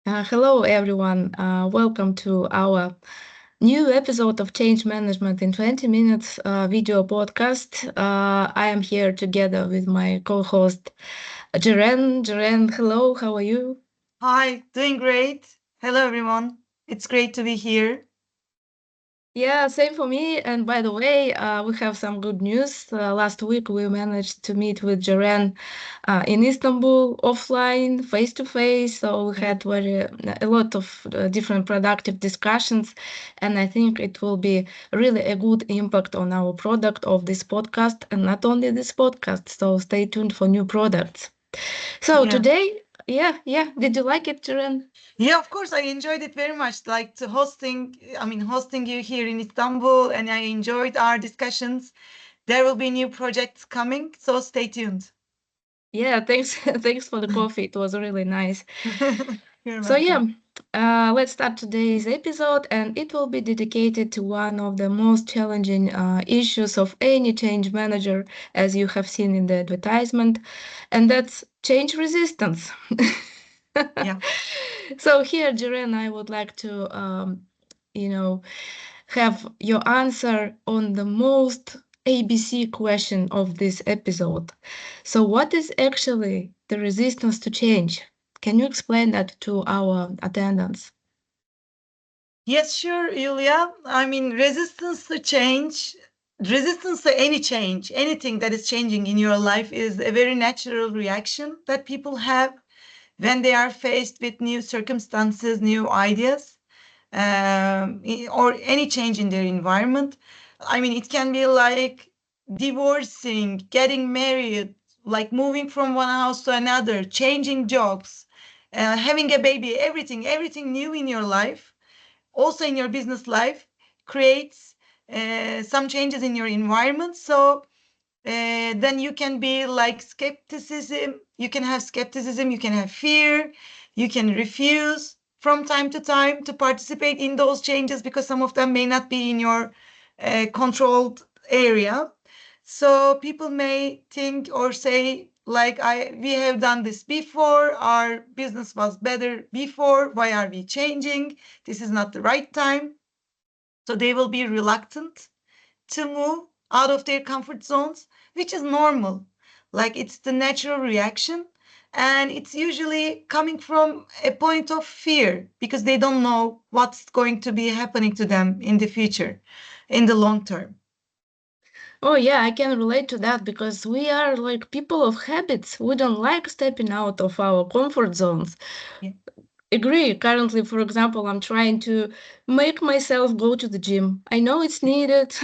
Hello, everyone. Welcome to our new episode of Change Management in 20 Minutes video podcast. I am here together with my co host, Jeren. Jeren, hello, how are you? Hi, doing great. Hello, everyone. It's great to be here. Yeah, same for me. And by the way, we have some good news. Last week, we managed to meet with Jaren in Istanbul, offline, face to face. So we Yeah, had a lot of different productive discussions, and I think it will be really a good impact on our product of this podcast, and not only this podcast. So stay tuned for new products. So yeah, today, yeah. Did you like it, Jaren? yeah. Of course, I enjoyed it very much. Like to hosting, hosting you here in Istanbul, and I enjoyed our discussions. There will be new projects coming, so stay tuned. Yeah, thanks. Thanks for the coffee. It was really nice. You're So, welcome. let's start today's episode, and it will be dedicated to one of the most challenging issues of any change manager, as you have seen in the advertisement, and that's change resistance. Yeah. So, here, Jiren, I would like to, you know, have your answer on the most ABC question of this episode. So, what is actually the resistance to change? Can you explain that to our attendants? Yes, sure, Yulia. Resistance to change, resistance to any change, anything that is changing in your life is a very natural reaction that people have when they are faced with new circumstances, new ideas, or any change in their environment. It can be like divorcing, getting married, like moving from one house to another, changing jobs, having a baby, everything new in your life, also in your business life, creates some changes in your environment. So then you can be like skepticism. You can have skepticism, you can have fear, you can refuse from time to time to participate in those changes because some of them may not be in your controlled area. So people may think or say, like, we have done this before, our business was better before, why are we changing? This is not the right time. So they will be reluctant to move out of their comfort zones, which is normal. Like it's the natural reaction. And it's usually coming from a point of fear because they don't know what's going to be happening to them in the future, in the long term. Oh, yeah, I can relate to that because we are like people of habits. We don't like stepping out of our comfort zones. Yeah. Agree. Currently, for example, I'm trying to make myself go to the gym. I know it's needed,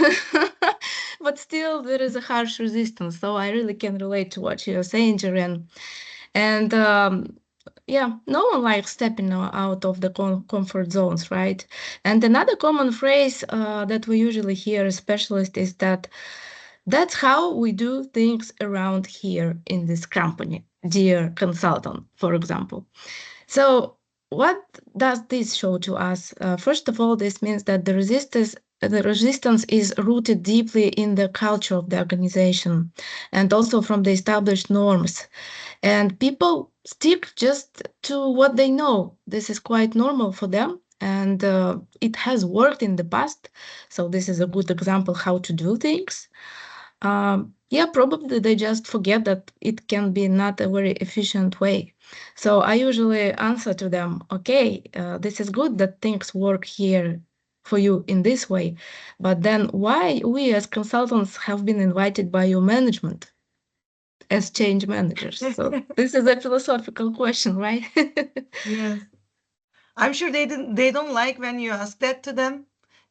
but still there is a harsh resistance. So I really can relate to what you're saying, Jaren. And yeah, no one likes stepping out of the comfort zones, right? And another common phrase that we usually hear as specialists is that that's how we do things around here in this company, dear consultant, for example. So, what does this show to us? First of all, this means that the resistance is rooted deeply in the culture of the organization and also from the established norms. And people stick just to what they know. This is quite normal for them. And it has worked in the past. So, this is a good example how to do things. Yeah, probably they just forget that it can be not a very efficient way. So I usually answer to them, okay, this is good that things work here for you in this way, but then why we as consultants have been invited by your management as change managers? So this is a philosophical question, right? Yes. I'm sure they don't like when you ask that to them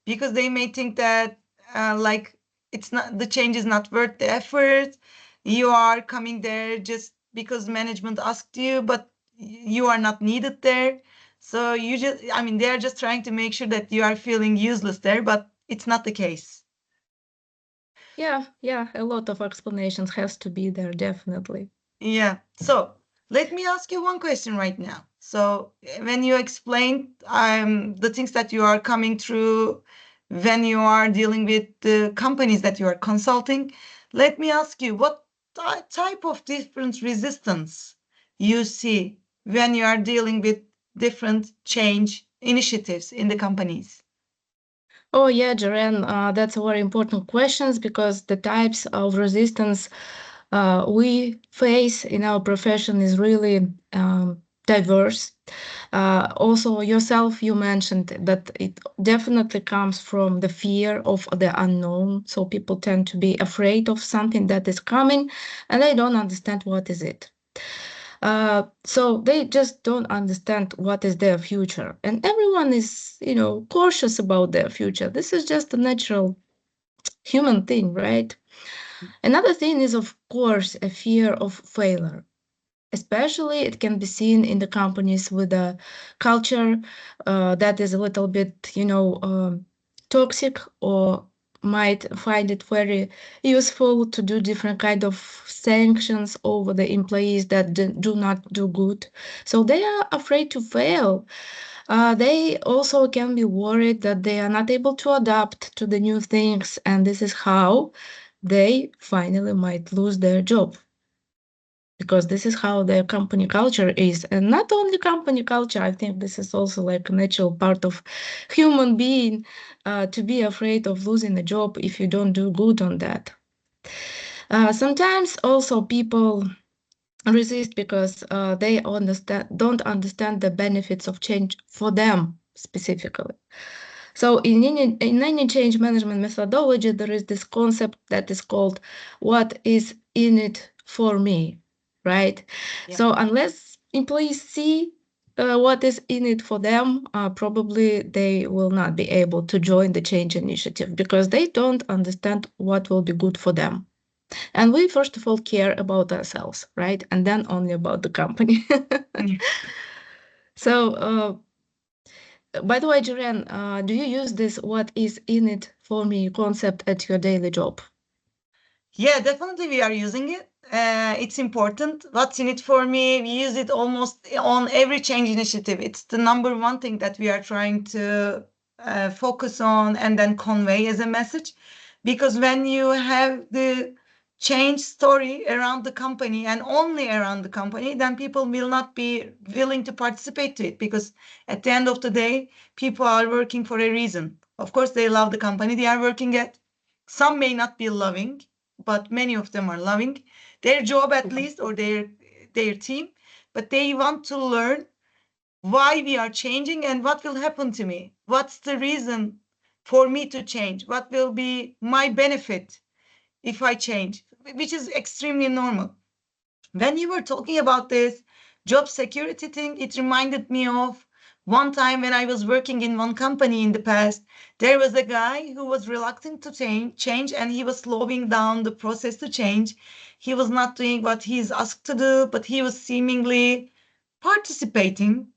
because they may think that like it's not, the change is not worth the effort. You are coming there just because management asked you, but you are not needed there. So they are just trying to make sure that you are feeling useless there, but it's not the case. Yeah, a lot of explanations has to be there, definitely. Yeah. So let me ask you one question right now. So when you explained the things that you are coming through when you are dealing with the companies that you are consulting, let me ask you what type of different resistance you see when you are dealing with different change initiatives in the companies? Oh yeah, Jaren, that's a very important questions because the types of resistance we face in our profession is really diverse. Also, yourself, you mentioned that it definitely comes from the fear of the unknown. So people tend to be afraid of something that is coming, and they don't understand what is it. So they just don't understand what is their future, and everyone is, cautious about their future. This is just a natural human thing, right? Another thing is, of course, a fear of failure. Especially, it can be seen in the companies with a culture that is a little bit, toxic, or might find it very useful to do different kind of sanctions over the employees that do not do good. So they are afraid to fail. They also can be worried that they are not able to adapt to the new things, and this is how they finally might lose their job, because this is how their company culture is. And not only company culture, I think this is also like a natural part of human being, to be afraid of losing a job if you don't do good on that. Sometimes also people resist because they don't understand the benefits of change for them specifically. So in any change management methodology, there is this concept that is called "what is in it for me," right? Yeah. So unless employees see what is in it for them, probably they will not be able to join the change initiative because they don't understand what will be good for them. And we first of all care about ourselves, right? And then only about the company. So by the way, Jaren, do you use this "what is in it for me" concept at your daily job? Yeah, definitely we are using it. It's important. What's in it for me? We use it almost on every change initiative. It's the number one thing that we are trying to focus on and then convey as a message. Because when you have the change story around the company and only around the company, then people will not be willing to participate to it. Because at the end of the day, people are working for a reason. Of course, they love the company they are working at. Some may not be loving, but many of them are loving their job at least, or their team, but they want to learn why we are changing and what will happen to me. What's the reason for me to change? What will be my benefit if I change? Which is extremely normal. When you were talking about this job security thing, it reminded me of one time when I was working in one company in the past. There was a guy who was reluctant to change, and he was slowing down the process to change. He was not doing what he's asked to do, but he was seemingly participating.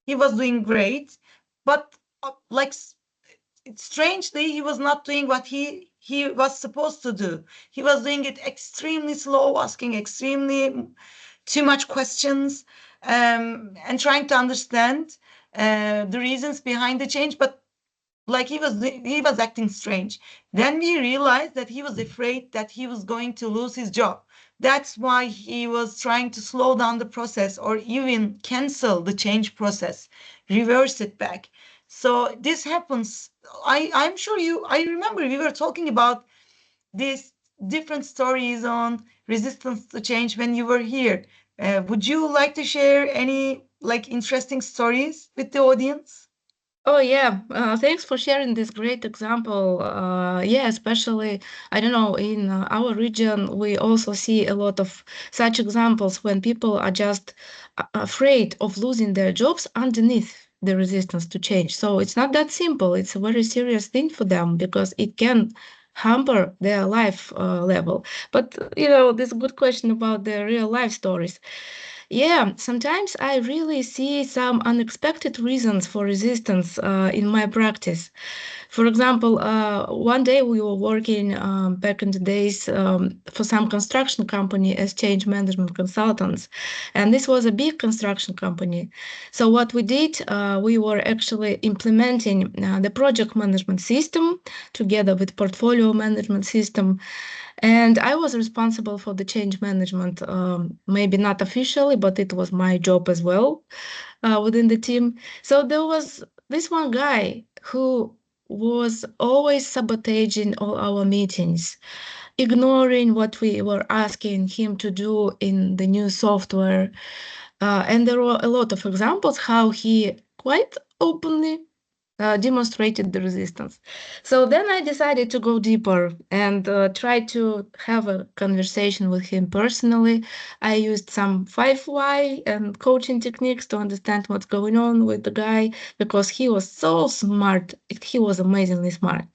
He was doing great, but like strangely, he was not doing what he was supposed to do. He was doing it extremely slow, asking extremely too much questions, and trying to understand the reasons behind the change, but like he was acting strange. Then we realized that he was afraid that he was going to lose his job. That's why he was trying to slow down the process or even cancel the change process, reverse it back. So this happens. I'm sure I remember we were talking about these different stories on resistance to change when you were here. Would you like to share any like interesting stories with the audience? Oh yeah, thanks for sharing this great example. Yeah, especially, I don't know, in our region, we also see a lot of such examples when people are just afraid of losing their jobs underneath the resistance to change. So it's not that simple. It's a very serious thing for them because it can hamper their life level. But, this good question about the real life stories. Yeah, sometimes I really see some unexpected reasons for resistance in my practice. For example, one day we were working back in the days for some construction company as change management consultants, and this was a big construction company. So what we did, we were actually implementing the project management system together with portfolio management system, and I was responsible for the change management, maybe not officially, but it was my job as well. within the team. So there was this one guy who was always sabotaging all our meetings, ignoring what we were asking him to do in the new software. And there were a lot of examples how he quite openly demonstrated the resistance. So then I decided to go deeper and try to have a conversation with him personally. I used some 5 why and coaching techniques to understand what's going on with the guy because he was so smart. He was amazingly smart.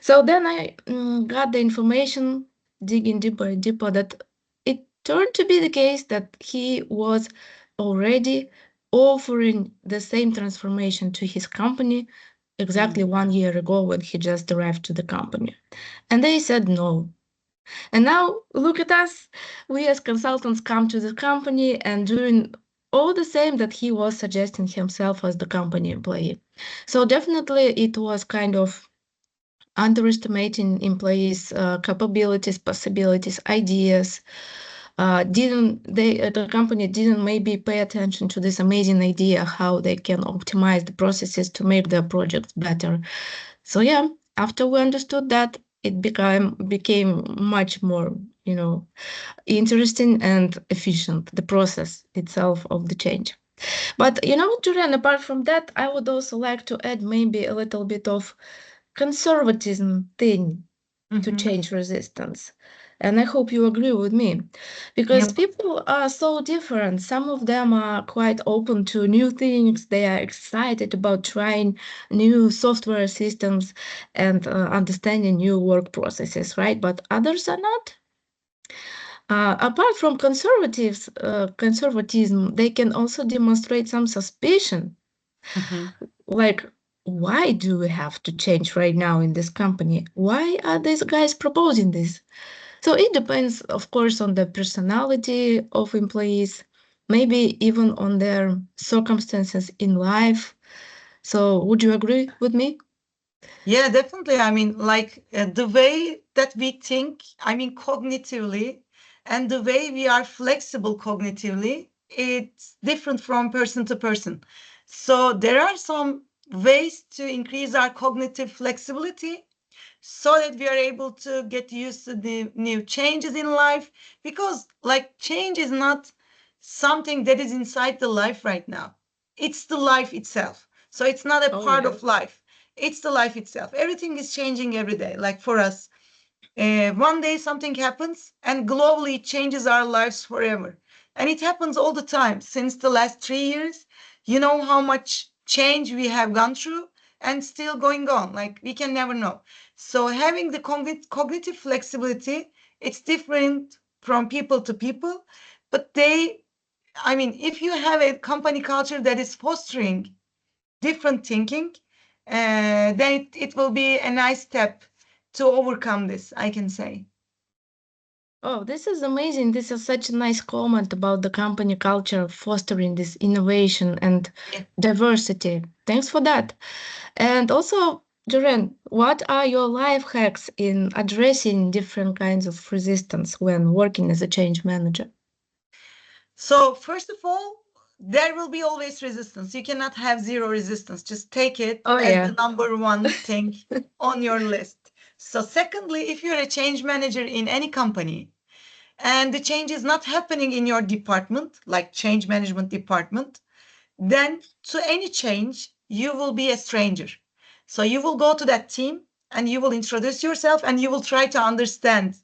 So then I got the information, digging deeper and deeper, that it turned to be the case that he was already offering the same transformation to his company exactly 1 year ago when he just arrived to the company. And they said no. And now look at us. We as consultants come to the company and doing all the same that he was suggesting himself as the company employee. So definitely it was kind of underestimating employees' capabilities, possibilities, ideas. The company didn't maybe pay attention to this amazing idea how they can optimize the processes to make their projects better. So yeah, after we understood that, it became much more, interesting and efficient, the process itself of the change. But Julian, apart from that, I would also like to add maybe a little bit of conservatism thing to change resistance. And I hope you agree with me, because Yep. people are so different. Some of them are quite open to new things. They are excited about trying new software systems and understanding new work processes, right? But others are not. Apart from conservatism, they can also demonstrate some suspicion, like, why do we have to change right now in this company? Why are these guys proposing this? So it depends, of course, on the personality of employees, maybe even on their circumstances in life. So would you agree with me? Yeah, definitely. I mean, like the way that we think, I mean, cognitively, and the way we are flexible cognitively, it's different from person to person. So there are some ways to increase our cognitive flexibility so that we are able to get used to the new changes in life, because like change is not something that is inside the life right now. It's the life itself. So it's not a part of life. It's the life itself. Everything is changing every day. Like for us, one day something happens and globally it changes our lives forever. And it happens all the time since the last 3 years. You know how much change we have gone through and still going on. Like we can never know. So having the cognitive flexibility, it's different from people to people, but I mean, if you have a company culture that is fostering different thinking, then it will be a nice step to overcome this, I can say. Oh, this is amazing. This is such a nice comment about the company culture fostering this innovation and Yeah. diversity. Thanks for that. And also, Joren, what are your life hacks in addressing different kinds of resistance when working as a change manager? So first of all, there will be always resistance. You cannot have zero resistance. Just take it Oh, as yeah. the number one thing on your list. So secondly, if you're a change manager in any company and the change is not happening in your department, like change management department, then to any change, you will be a stranger. So you will go to that team and you will introduce yourself and you will try to understand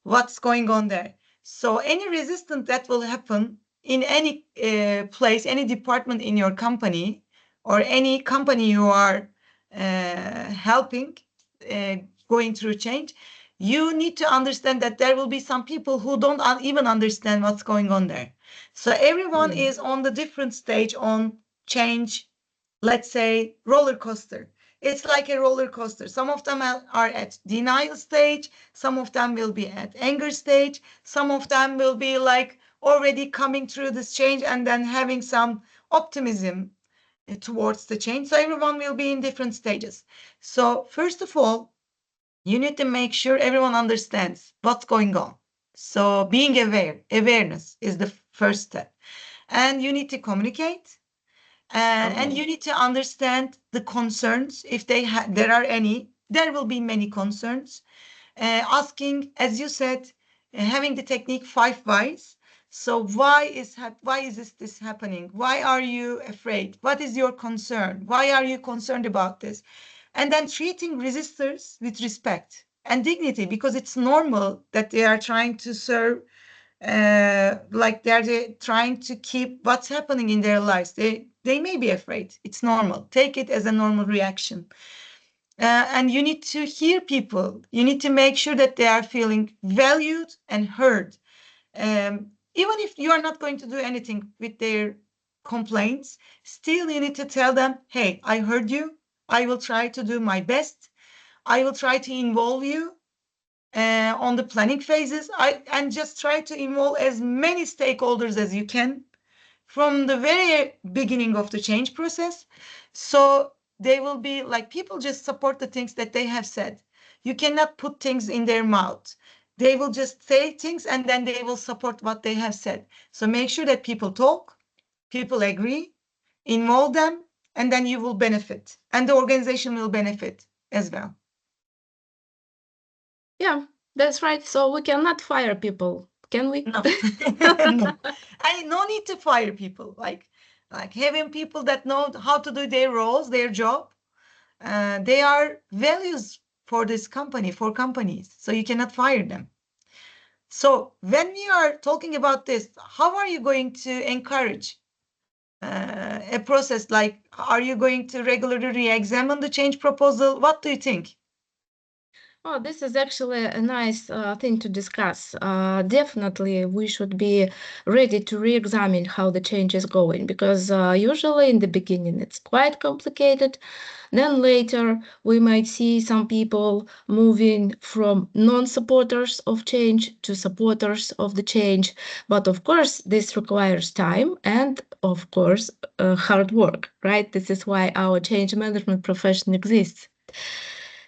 what's going on there. So any resistance that will happen in any place, any department in your company, or any company you are helping going through change, you need to understand that there will be some people who don't even understand what's going on there. So everyone is on the different stage on change, let's say roller coaster. It's like a roller coaster. Some of them are at denial stage, some of them will be at anger stage, some of them will be like already coming through this change and then having some optimism towards the change. So everyone will be in different stages. So first of all, you need to make sure everyone understands what's going on. So being aware, awareness is the first step. And you need to communicate. And Oh. you need to understand the concerns. If there are any, there will be many concerns. Asking, as you said, having the technique 5 whys. So why is this happening? Why are you afraid? What is your concern? Why are you concerned about this? And then treating resistors with respect and dignity, because it's normal that they are trying to serve, like they're trying to keep what's happening in their lives. They may be afraid. It's normal. Take it as a normal reaction. And you need to hear people. You need to make sure that they are feeling valued and heard. Even if you are not going to do anything with their complaints, still you need to tell them, hey, I heard you. I will try to do my best. I will try to involve you on the planning phases. And just try to involve as many stakeholders as you can from the very beginning of the change process. So they will be like, people just support the things that they have said. You cannot put things in their mouth. They will just say things and then they will support what they have said. So make sure that people talk, people agree, involve them, and then you will benefit. And the organization will benefit as well. Yeah, that's right. So we cannot fire people, can we? No, no. No need to fire people. Like having people that know how to do their roles, their job. They are values for this company, for companies. So you cannot fire them. So when we are talking about this, how are you going to encourage a process? Like, are you going to regularly re-examine the change proposal? What do you think? Oh, this is actually a nice thing to discuss. Definitely, we should be ready to re-examine how the change is going, because usually in the beginning it's quite complicated. Then later we might see some people moving from non-supporters of change to supporters of the change. But of course, this requires time and, of course, hard work, right? This is why our change management profession exists.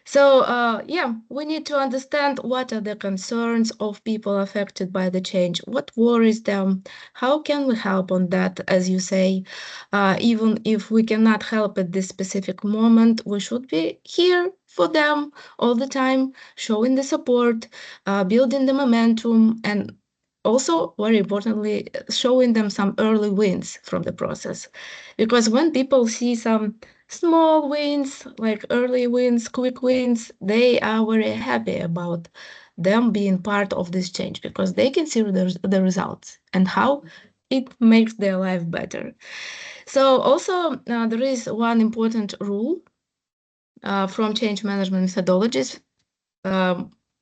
So, yeah, we need to understand what are the concerns of people affected by the change, what worries them, how can we help on that, as you say. Even if we cannot help at this specific moment, we should be here for them all the time, showing the support, building the momentum, and also, very importantly, showing them some early wins from the process. Because when people see some small wins, like early wins, quick wins, they are very happy about them being part of this change because they can see the results and how it makes their life better. So also there is one important rule from change management methodologies.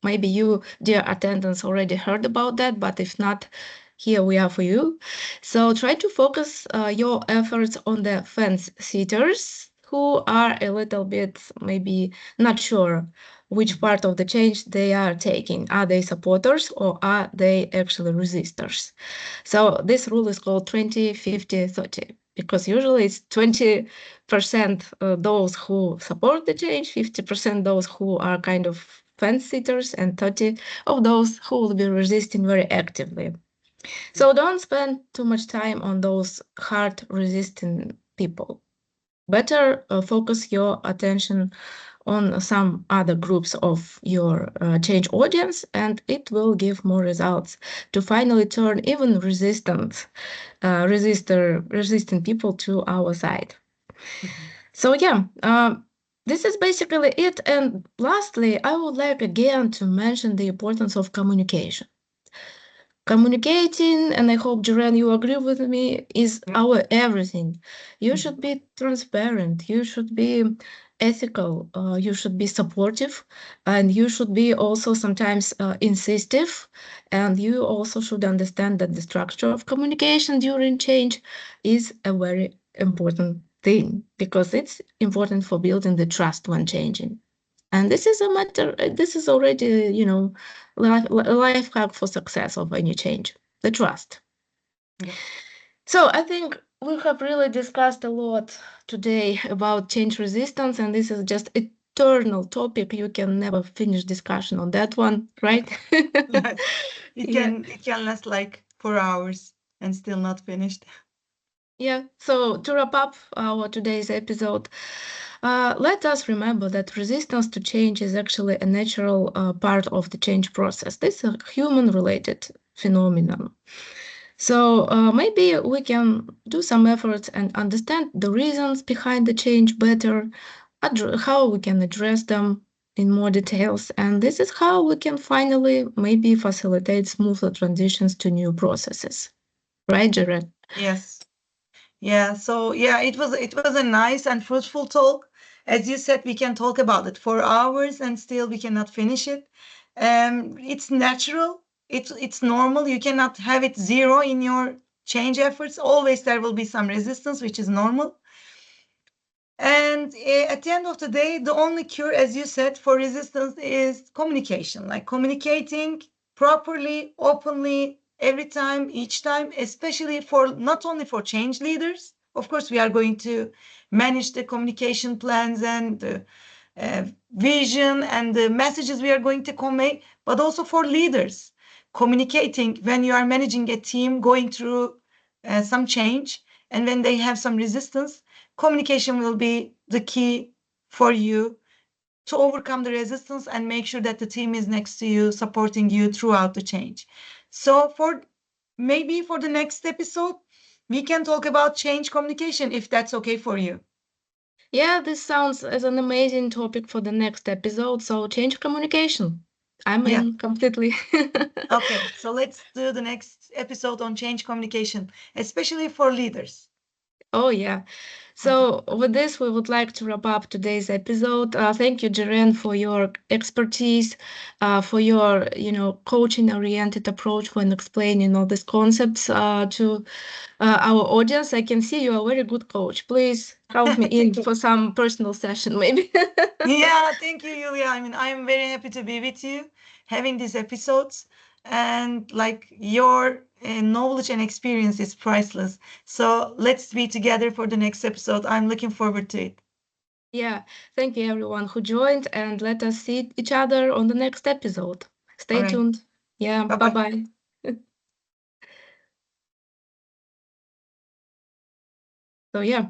Maybe you, dear attendants, already heard about that, but if not, here we are for you. So try to focus your efforts on the fence sitters who are a little bit maybe not sure which part of the change they are taking. Are they supporters or are they actually resistors? So this rule is called 20, 50, 30, because usually it's 20% those who support the change, 50% those who are kind of fence sitters, and 30 of those who will be resisting very actively. So don't spend too much time on those hard resisting people. Better focus your attention on some other groups of your change audience, and it will give more results to finally turn even resistant people to our side. So yeah, this is basically it. And lastly, I would like again to mention the importance of communication. Communicating, and I hope, Jiren, you agree with me, is our everything. You should be transparent, you should be ethical, you should be supportive, and you should be also sometimes insistive. And you also should understand that the structure of communication during change is a very important thing because it's important for building the trust when changing. And this is a matter, this is already, life hack for success of any change, the trust. Yeah. So I think we have really discussed a lot today about change resistance, and this is just eternal topic. You can never finish discussion on that one, right? Yes. Yeah. It can last like 4 hours and still not finished. Yeah, so to wrap up our today's episode, let us remember that resistance to change is actually a natural part of the change process. This is a human-related phenomenon. So maybe we can do some efforts and understand the reasons behind the change better, how we can address them in more details, and this is how we can finally maybe facilitate smoother transitions to new processes. Right, Jared? Yes. Yeah, so yeah, it was a nice and fruitful talk. As you said, we can talk about it for hours and still we cannot finish it. It's natural. It's normal. You cannot have it zero in your change efforts. Always there will be some resistance, which is normal. And at the end of the day, the only cure, as you said, for resistance is communication, like communicating properly, openly, every time, each time, especially for not only for change leaders. Of course, we are going to manage the communication plans and the vision and the messages we are going to convey, but also for leaders. Communicating when you are managing a team going through some change and when they have some resistance, communication will be the key for you to overcome the resistance and make sure that the team is next to you, supporting you throughout the change. So for maybe for the next episode, we can talk about change communication if that's okay for you. Yeah, this sounds as an amazing topic for the next episode. So change communication. I'm Yeah. in completely. Okay. So let's do the next episode on change communication, especially for leaders. Oh, yeah. Okay. So, with this, we would like to wrap up today's episode. Thank you, Jaren, for your expertise, for your, coaching-oriented approach when explaining all these concepts to our audience. I can see you're a very good coach. Please count me in for some personal session, maybe. Yeah, thank you, Yulia. I mean, I'm very happy to be with you, having these episodes, and like your knowledge and experience is priceless. So let's be together for the next episode. I'm looking forward to it. Yeah, thank you, everyone who joined, and let us see each other on the next episode. All Stay right. tuned. Yeah, Bye bye bye. bye. So, yeah.